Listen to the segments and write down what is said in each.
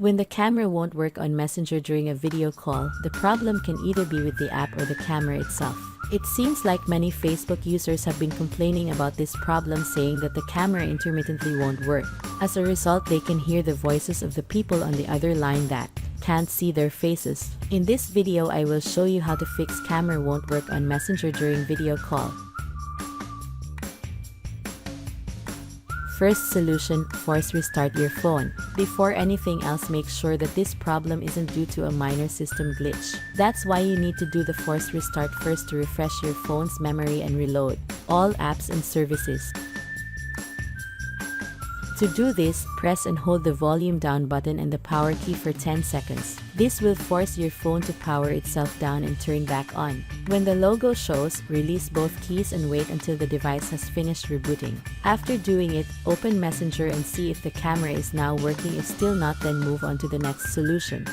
When the camera won't work on Messenger during a video call, the problem can either be with the app or the camera itself. It seems like many Facebook users have been complaining about this problem, saying that the camera intermittently won't work. As a result, they can hear the voices of the people on the other line that can't see their faces. In this video, I will show you how to fix camera won't work on Messenger during video call. First solution, force restart your phone. Before anything else, make sure that this problem isn't due to a minor system glitch. That's why you need to do the force restart first to refresh your phone's memory and reload all apps and services. To do this, press and hold the volume down button and the power key for 10 seconds. This will force your phone to power itself down and turn back on. When the logo shows, release both keys and wait until the device has finished rebooting. After doing it, open Messenger and see if the camera is now working. If still not, then move on to the next solution.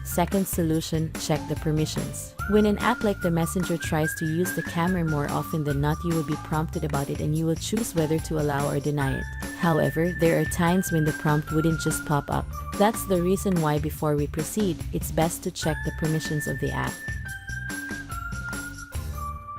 Second solution, check the permissions. When an app like the Messenger tries to use the camera more often than not, you will be prompted about it and you will choose whether to allow or deny it. However, there are times when the prompt wouldn't just pop up. That's the reason why before we proceed, it's best to check the permissions of the app.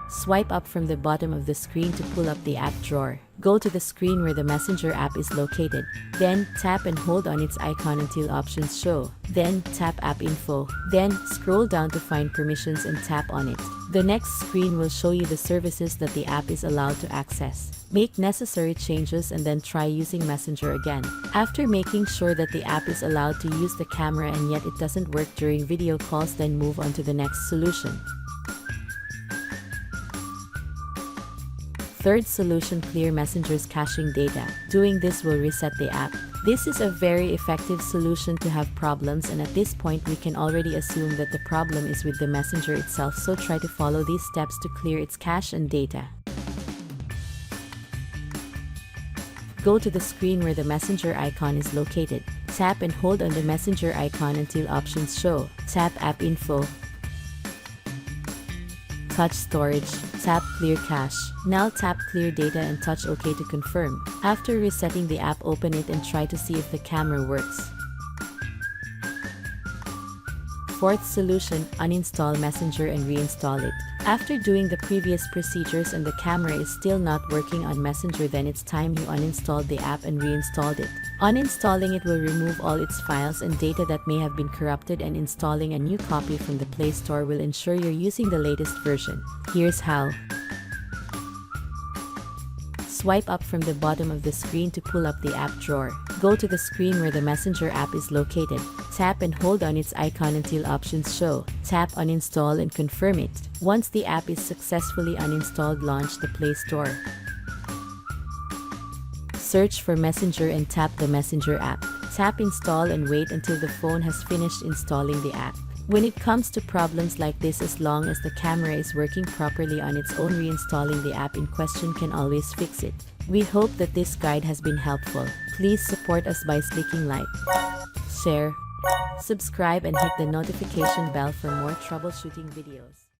Swipe up from the bottom of the screen to pull up the app drawer. Go to the screen where the Messenger app is located. Then, tap and hold on its icon until options show. Then, tap App Info. Then, scroll down to find permissions and tap on it. The next screen will show you the services that the app is allowed to access. Make necessary changes and then try using Messenger again. After making sure that the app is allowed to use the camera and yet it doesn't work during video calls, then move on to the next solution. Third solution, clear Messenger's caching data. Doing this will reset the app. This is a very effective solution to have problems, and at this point we can already assume that the problem is with the Messenger itself, so try to follow these steps to clear its cache and data. Go to the screen where the Messenger icon is located. Tap and hold on the Messenger icon until options show. Tap App Info. Touch Storage. Tap Clear Cache. Now tap Clear Data and touch OK to confirm. After resetting the app, open it and try to see if the camera works. Fourth solution, uninstall Messenger and reinstall it. After doing the previous procedures and the camera is still not working on Messenger, then it's time you uninstalled the app and reinstalled it. Uninstalling it will remove all its files and data that may have been corrupted, and installing a new copy from the Play Store will ensure you're using the latest version. Here's how. Swipe up from the bottom of the screen to pull up the app drawer. Go to the screen where the Messenger app is located. Tap and hold on its icon until options show. Tap Uninstall and confirm it. Once the app is successfully uninstalled, launch the Play Store. Search for Messenger and tap the Messenger app. Tap Install and wait until the phone has finished installing the app. When it comes to problems like this, as long as the camera is working properly on its own, reinstalling the app in question can always fix it. We hope that this guide has been helpful. Please support us by clicking like, share, subscribe and hit the notification bell for more troubleshooting videos.